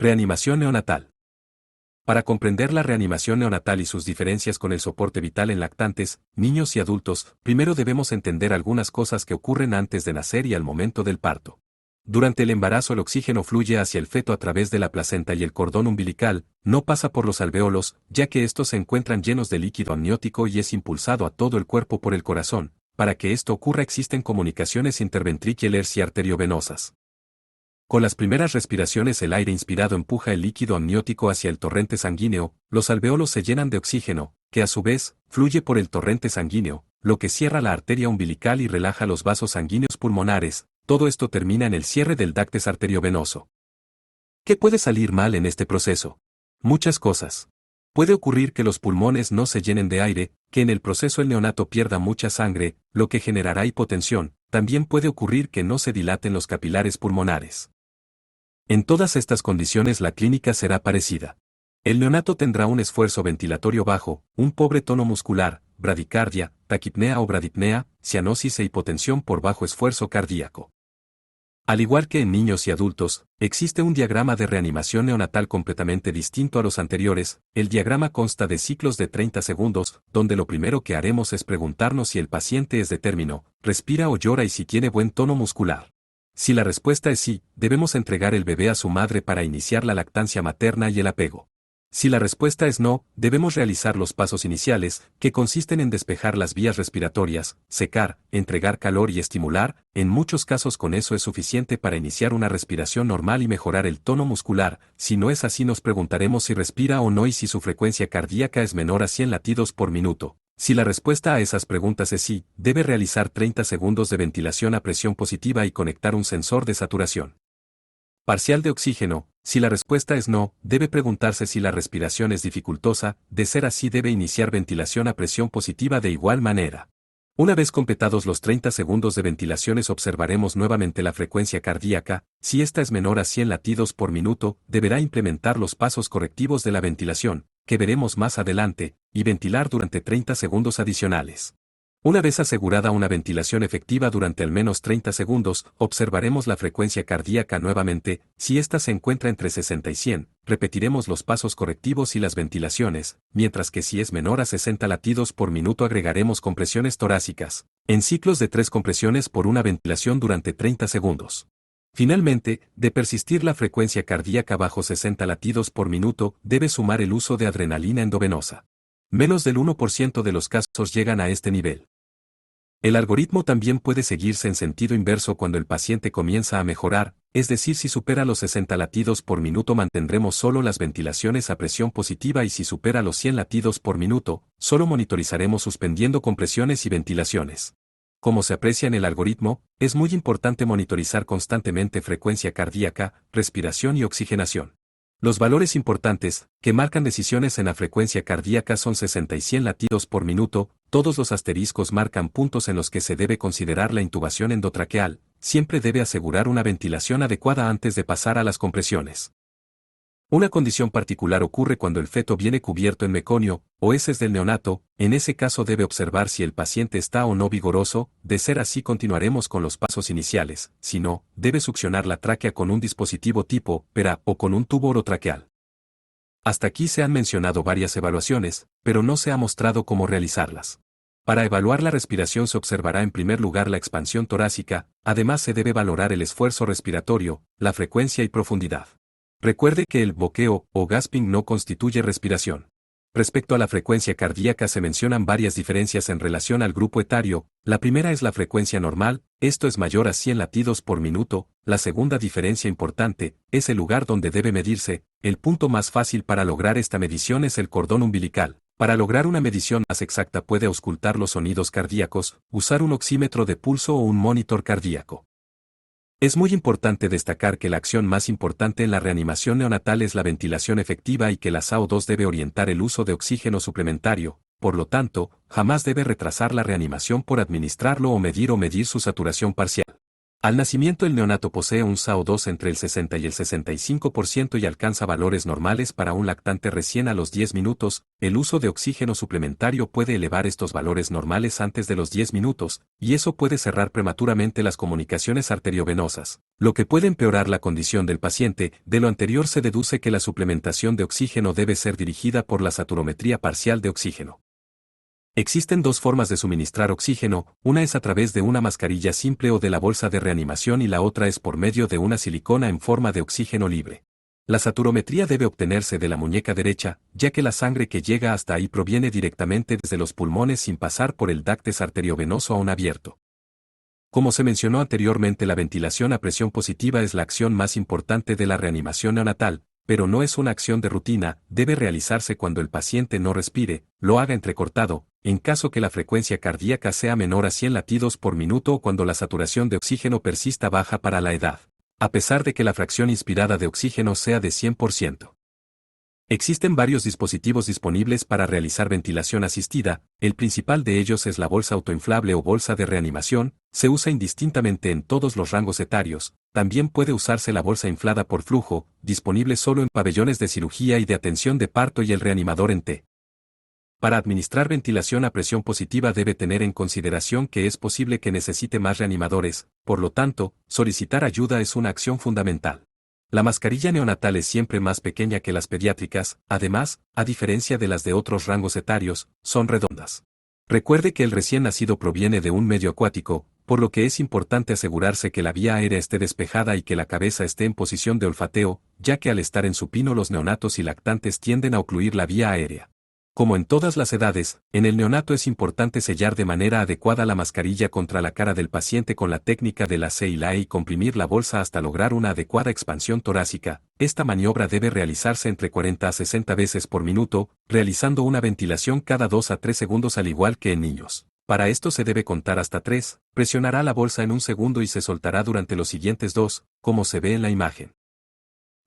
Reanimación neonatal. Para comprender la reanimación neonatal y sus diferencias con el soporte vital en lactantes, niños y adultos, primero debemos entender algunas cosas que ocurren antes de nacer y al momento del parto. Durante el embarazo el oxígeno fluye hacia el feto a través de la placenta y el cordón umbilical, no pasa por los alvéolos, ya que estos se encuentran llenos de líquido amniótico y es impulsado a todo el cuerpo por el corazón. Para que esto ocurra existen comunicaciones interventriculares y arteriovenosas. Con las primeras respiraciones el aire inspirado empuja el líquido amniótico hacia el torrente sanguíneo, los alvéolos se llenan de oxígeno, que a su vez, fluye por el torrente sanguíneo, lo que cierra la arteria umbilical y relaja los vasos sanguíneos pulmonares. Todo esto termina en el cierre del dáctex arteriovenoso. ¿Qué puede salir mal en este proceso? Muchas cosas. Puede ocurrir que los pulmones no se llenen de aire, que en el proceso el neonato pierda mucha sangre, lo que generará hipotensión. También puede ocurrir que no se dilaten los capilares pulmonares. En todas estas condiciones la clínica será parecida. El neonato tendrá un esfuerzo ventilatorio bajo, un pobre tono muscular, bradicardia, taquipnea o bradipnea, cianosis e hipotensión por bajo esfuerzo cardíaco. Al igual que en niños y adultos, existe un diagrama de reanimación neonatal completamente distinto a los anteriores. El diagrama consta de ciclos de 30 segundos, donde lo primero que haremos es preguntarnos si el paciente es de término, respira o llora y si tiene buen tono muscular. Si la respuesta es sí, debemos entregar el bebé a su madre para iniciar la lactancia materna y el apego. Si la respuesta es no, debemos realizar los pasos iniciales, que consisten en despejar las vías respiratorias, secar, entregar calor y estimular. En muchos casos con eso es suficiente para iniciar una respiración normal y mejorar el tono muscular. Si no es así nos preguntaremos si respira o no y si su frecuencia cardíaca es menor a 100 latidos por minuto. Si la respuesta a esas preguntas es sí, debe realizar 30 segundos de ventilación a presión positiva y conectar un sensor de saturación parcial de oxígeno. Si la respuesta es no, debe preguntarse si la respiración es dificultosa. De ser así debe iniciar ventilación a presión positiva de igual manera. Una vez completados los 30 segundos de ventilaciones observaremos nuevamente la frecuencia cardíaca. Si esta es menor a 100 latidos por minuto, deberá implementar los pasos correctivos de la ventilación, que veremos más adelante, y ventilar durante 30 segundos adicionales. Una vez asegurada una ventilación efectiva durante al menos 30 segundos, observaremos la frecuencia cardíaca nuevamente. Si ésta se encuentra entre 60 y 100, repetiremos los pasos correctivos y las ventilaciones, mientras que si es menor a 60 latidos por minuto agregaremos compresiones torácicas, en ciclos de 3 compresiones por una ventilación durante 30 segundos. Finalmente, de persistir la frecuencia cardíaca bajo 60 latidos por minuto, debe sumar el uso de adrenalina endovenosa. Menos del 1% de los casos llegan a este nivel. El algoritmo también puede seguirse en sentido inverso cuando el paciente comienza a mejorar, es decir, si supera los 60 latidos por minuto mantendremos solo las ventilaciones a presión positiva y si supera los 100 latidos por minuto, solo monitorizaremos suspendiendo compresiones y ventilaciones. Como se aprecia en el algoritmo, es muy importante monitorizar constantemente frecuencia cardíaca, respiración y oxigenación. Los valores importantes, que marcan decisiones en la frecuencia cardíaca son 60 y 100 latidos por minuto. Todos los asteriscos marcan puntos en los que se debe considerar la intubación endotraqueal. Siempre debe asegurar una ventilación adecuada antes de pasar a las compresiones. Una condición particular ocurre cuando el feto viene cubierto en meconio, o heces del neonato. En ese caso debe observar si el paciente está o no vigoroso. De ser así continuaremos con los pasos iniciales. Si no, debe succionar la tráquea con un dispositivo tipo PERA o con un tubo orotraqueal. Hasta aquí se han mencionado varias evaluaciones, pero no se ha mostrado cómo realizarlas. Para evaluar la respiración se observará en primer lugar la expansión torácica. Además se debe valorar el esfuerzo respiratorio, la frecuencia y profundidad. Recuerde que el boqueo o gasping no constituye respiración. Respecto a la frecuencia cardíaca se mencionan varias diferencias en relación al grupo etario. La primera es la frecuencia normal, esto es mayor a 100 latidos por minuto. La segunda diferencia importante es el lugar donde debe medirse. El punto más fácil para lograr esta medición es el cordón umbilical. Para lograr una medición más exacta puede auscultar los sonidos cardíacos, usar un oxímetro de pulso o un monitor cardíaco. Es muy importante destacar que la acción más importante en la reanimación neonatal es la ventilación efectiva y que la SAO2 debe orientar el uso de oxígeno suplementario. Por lo tanto, jamás debe retrasar la reanimación por administrarlo o medir su saturación parcial. Al nacimiento el neonato posee un SAO2 entre el 60 y el 65% y alcanza valores normales para un lactante recién a los 10 minutos, el uso de oxígeno suplementario puede elevar estos valores normales antes de los 10 minutos, y eso puede cerrar prematuramente las comunicaciones arteriovenosas, lo que puede empeorar la condición del paciente. De lo anterior se deduce que la suplementación de oxígeno debe ser dirigida por la saturometría parcial de oxígeno. Existen dos formas de suministrar oxígeno, una es a través de una mascarilla simple o de la bolsa de reanimación y la otra es por medio de una silicona en forma de oxígeno libre. La saturometría debe obtenerse de la muñeca derecha, ya que la sangre que llega hasta ahí proviene directamente desde los pulmones sin pasar por el dácteles arteriovenoso aún abierto. Como se mencionó anteriormente, la ventilación a presión positiva es la acción más importante de la reanimación neonatal, pero no es una acción de rutina, debe realizarse cuando el paciente no respire, lo haga entrecortado, en caso que la frecuencia cardíaca sea menor a 100 latidos por minuto o cuando la saturación de oxígeno persista baja para la edad, a pesar de que la fracción inspirada de oxígeno sea de 100%. Existen varios dispositivos disponibles para realizar ventilación asistida, el principal de ellos es la bolsa autoinflable o bolsa de reanimación, se usa indistintamente en todos los rangos etarios, también puede usarse la bolsa inflada por flujo, disponible solo en pabellones de cirugía y de atención de parto y el reanimador en T. Para administrar ventilación a presión positiva debe tener en consideración que es posible que necesite más reanimadores, por lo tanto, solicitar ayuda es una acción fundamental. La mascarilla neonatal es siempre más pequeña que las pediátricas, además, a diferencia de las de otros rangos etarios, son redondas. Recuerde que el recién nacido proviene de un medio acuático, por lo que es importante asegurarse que la vía aérea esté despejada y que la cabeza esté en posición de olfateo, ya que al estar en supino los neonatos y lactantes tienden a ocluir la vía aérea. Como en todas las edades, en el neonato es importante sellar de manera adecuada la mascarilla contra la cara del paciente con la técnica de la C y la E y comprimir la bolsa hasta lograr una adecuada expansión torácica. Esta maniobra debe realizarse entre 40 a 60 veces por minuto, realizando una ventilación cada 2 a 3 segundos al igual que en niños. Para esto se debe contar hasta 3, presionará la bolsa en un segundo y se soltará durante los siguientes 2, como se ve en la imagen.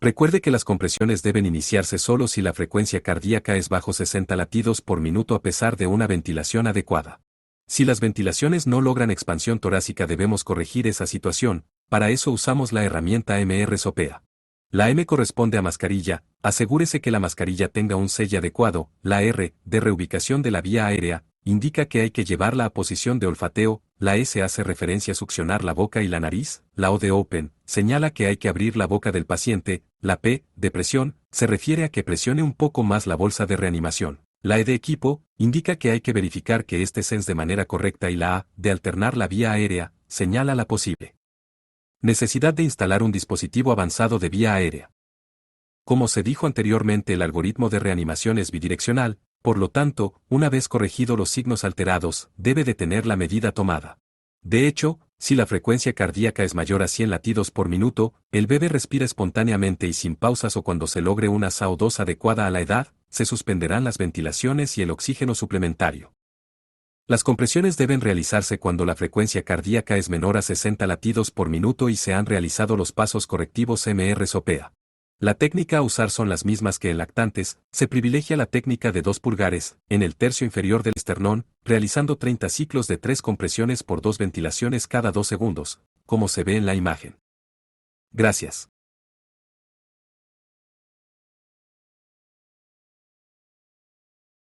Recuerde que las compresiones deben iniciarse solo si la frecuencia cardíaca es bajo 60 latidos por minuto a pesar de una ventilación adecuada. Si las ventilaciones no logran expansión torácica debemos corregir esa situación, para eso usamos la herramienta MR-SOPEA. La M corresponde a mascarilla, asegúrese que la mascarilla tenga un sello adecuado, la R, de reubicación de la vía aérea, indica que hay que llevarla a posición de olfateo, la S hace referencia a succionar la boca y la nariz, la O de open, señala que hay que abrir la boca del paciente, la P, de presión, se refiere a que presione un poco más la bolsa de reanimación, la E de equipo, indica que hay que verificar que este sense de manera correcta y la A, de alternar la vía aérea, señala la posible necesidad de instalar un dispositivo avanzado de vía aérea. Como se dijo anteriormente, el algoritmo de reanimación es bidireccional, por lo tanto, una vez corregido los signos alterados, debe de tener la medida tomada. De hecho, si la frecuencia cardíaca es mayor a 100 latidos por minuto, el bebé respira espontáneamente y sin pausas o cuando se logre una SAO2 adecuada a la edad, se suspenderán las ventilaciones y el oxígeno suplementario. Las compresiones deben realizarse cuando la frecuencia cardíaca es menor a 60 latidos por minuto y se han realizado los pasos correctivos MR-SOPEA. La técnica a usar son las mismas que en lactantes, se privilegia la técnica de 2 pulgares, en el tercio inferior del esternón, realizando 30 ciclos de 3 compresiones por 2 ventilaciones cada 2 segundos, como se ve en la imagen. Gracias.